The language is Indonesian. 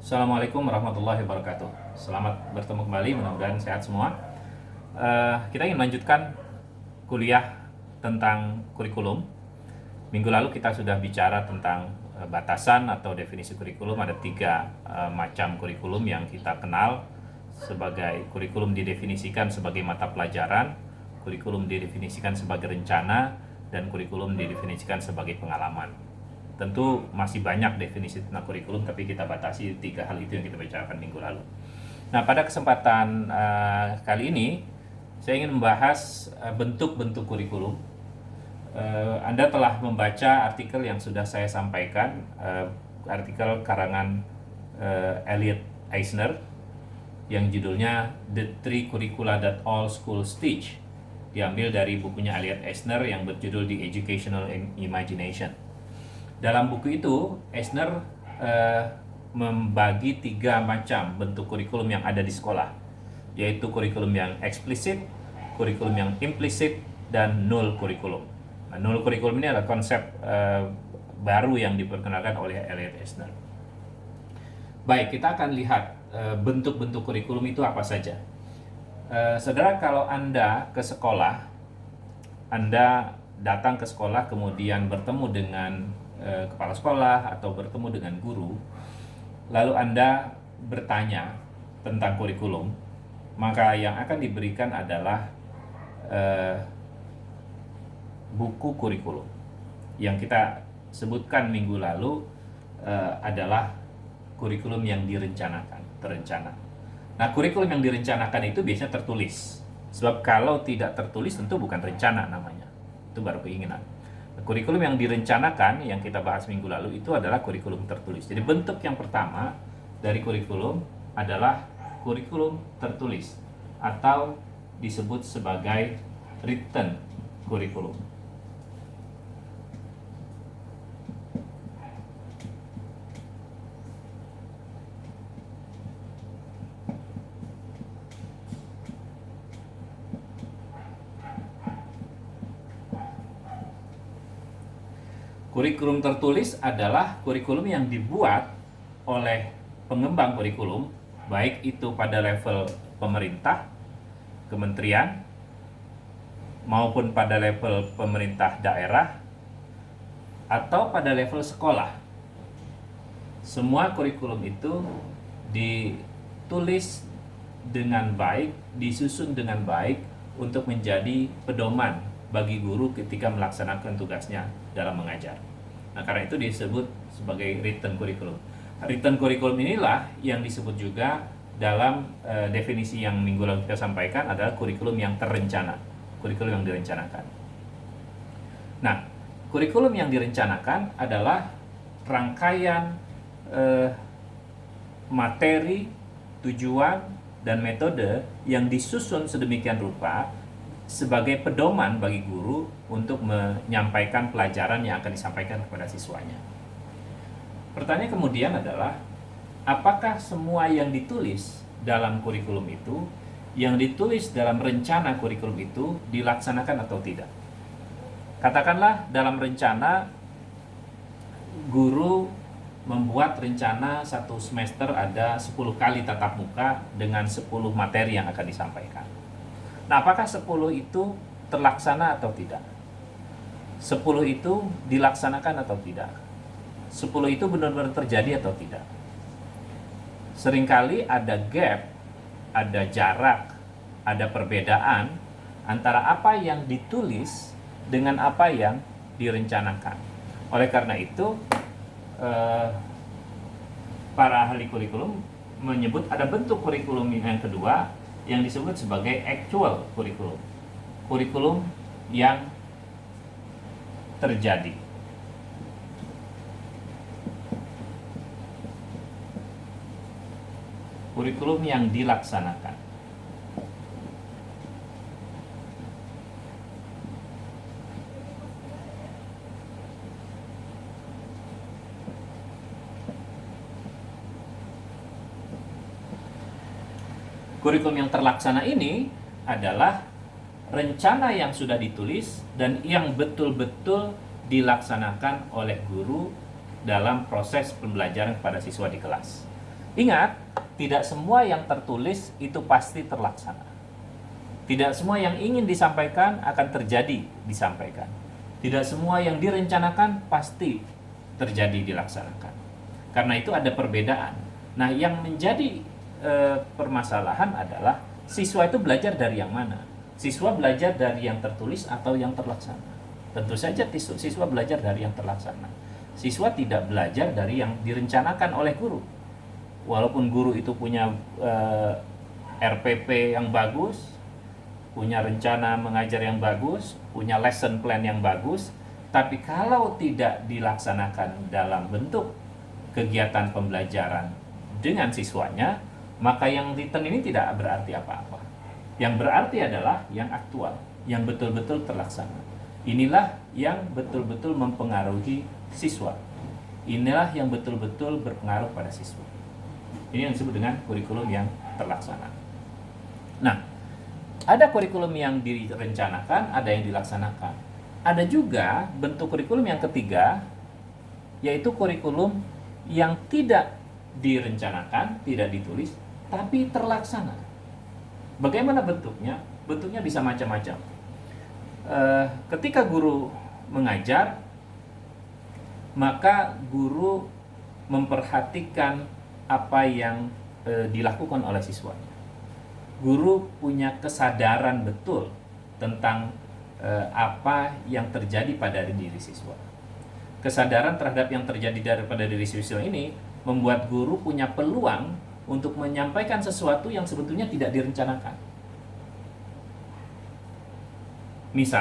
Assalamualaikum warahmatullahi wabarakatuh. Selamat bertemu kembali, mudah-mudahan sehat semua. Kita ingin melanjutkan kuliah tentang kurikulum. Minggu lalu kita sudah bicara tentang batasan atau definisi kurikulum. Ada tiga macam kurikulum yang kita kenal. Sebagai kurikulum didefinisikan sebagai mata pelajaran, kurikulum didefinisikan sebagai rencana, dan kurikulum didefinisikan sebagai pengalaman. Tentu masih banyak definisi tentang kurikulum, tapi kita batasi tiga hal itu yang kita bicarakan minggu lalu. Nah, pada kesempatan kali ini saya ingin membahas bentuk-bentuk kurikulum. Anda telah membaca artikel yang sudah saya sampaikan, artikel karangan Elliot Eisner yang judulnya The Three Curricula That All Schools Teach, diambil dari bukunya Elliot Eisner yang berjudul The Educational Imagination. Dalam buku itu, Eisner membagi tiga macam bentuk kurikulum yang ada di sekolah, yaitu kurikulum yang eksplisit, kurikulum yang implisit, dan null kurikulum. Nah, null kurikulum ini adalah konsep baru yang diperkenalkan oleh Elliot Eisner. Baik, kita akan lihat bentuk-bentuk kurikulum itu apa saja. Saudara, kalau Anda ke sekolah, Anda datang ke sekolah kemudian bertemu dengan kepala sekolah atau bertemu dengan guru, lalu Anda bertanya tentang kurikulum, maka yang akan diberikan adalah buku kurikulum. Yang kita sebutkan minggu lalu adalah kurikulum yang terencana. Nah, kurikulum yang direncanakan itu biasanya tertulis. Sebab kalau tidak tertulis tentu bukan rencana namanya. Itu baru keinginan. Kurikulum yang direncanakan yang kita bahas minggu lalu itu adalah kurikulum tertulis. Jadi bentuk yang pertama dari kurikulum adalah kurikulum tertulis atau disebut sebagai written kurikulum. Kurikulum tertulis adalah kurikulum yang dibuat oleh pengembang kurikulum, baik itu pada level pemerintah, kementerian, maupun pada level pemerintah daerah, atau pada level sekolah. Semua kurikulum itu ditulis dengan baik, disusun dengan baik untuk menjadi pedoman bagi guru ketika melaksanakan tugasnya dalam mengajar. Nah, karena itu disebut sebagai written curriculum. Written curriculum inilah yang disebut juga dalam definisi yang minggu lalu kita sampaikan adalah kurikulum yang terencana, kurikulum yang direncanakan. Nah, kurikulum yang direncanakan adalah rangkaian materi, tujuan, dan metode yang disusun sedemikian rupa sebagai pedoman bagi guru untuk menyampaikan pelajaran yang akan disampaikan kepada siswanya. Pertanyaan kemudian adalah, apakah semua yang ditulis dalam kurikulum itu, yang ditulis dalam rencana kurikulum itu dilaksanakan atau tidak? Katakanlah dalam rencana guru membuat rencana satu semester ada 10 kali tatap muka dengan 10 materi yang akan disampaikan. Nah, apakah 10 itu terlaksana atau tidak? 10 itu dilaksanakan atau tidak? 10 itu benar-benar terjadi atau tidak? Seringkali ada gap, ada jarak, ada perbedaan antara apa yang ditulis dengan apa yang direncanakan. Oleh karena itu, para ahli kurikulum menyebut ada bentuk kurikulum yang kedua yang disebut sebagai actual kurikulum, kurikulum yang terjadi. Kurikulum yang dilaksanakan. Kurikulum yang terlaksana ini adalah rencana yang sudah ditulis dan yang betul-betul dilaksanakan oleh guru dalam proses pembelajaran kepada siswa di kelas. Ingat, tidak semua yang tertulis itu pasti terlaksana. Tidak semua yang ingin disampaikan akan terjadi disampaikan. Tidak semua yang direncanakan pasti terjadi dilaksanakan. Karena itu ada perbedaan. Nah, yang menjadi permasalahan adalah siswa itu belajar dari yang mana? Siswa belajar dari yang tertulis atau yang terlaksana? Tentu saja siswa belajar dari yang terlaksana. Siswa tidak belajar dari yang direncanakan oleh guru. Walaupun guru itu punya RPP yang bagus, punya rencana mengajar yang bagus, punya lesson plan yang bagus, tapi kalau tidak dilaksanakan dalam bentuk kegiatan pembelajaran dengan siswanya, maka yang written ini tidak berarti apa-apa. Yang berarti adalah yang aktual, yang betul-betul terlaksana. Inilah yang betul-betul mempengaruhi siswa. Inilah yang betul-betul berpengaruh pada siswa. Ini yang disebut dengan kurikulum yang terlaksana. Nah, ada kurikulum yang direncanakan, ada yang dilaksanakan. Ada juga bentuk kurikulum yang ketiga, yaitu kurikulum yang tidak direncanakan, tidak ditulis, tapi terlaksana. Bagaimana bentuknya? Bentuknya bisa macam-macam. Ketika guru mengajar, maka guru memperhatikan apa yang dilakukan oleh siswanya. Guru punya kesadaran betul tentang apa yang terjadi pada diri siswa. Kesadaran terhadap yang terjadi pada diri siswa ini membuat guru punya peluang untuk menyampaikan sesuatu yang sebetulnya tidak direncanakan. Misal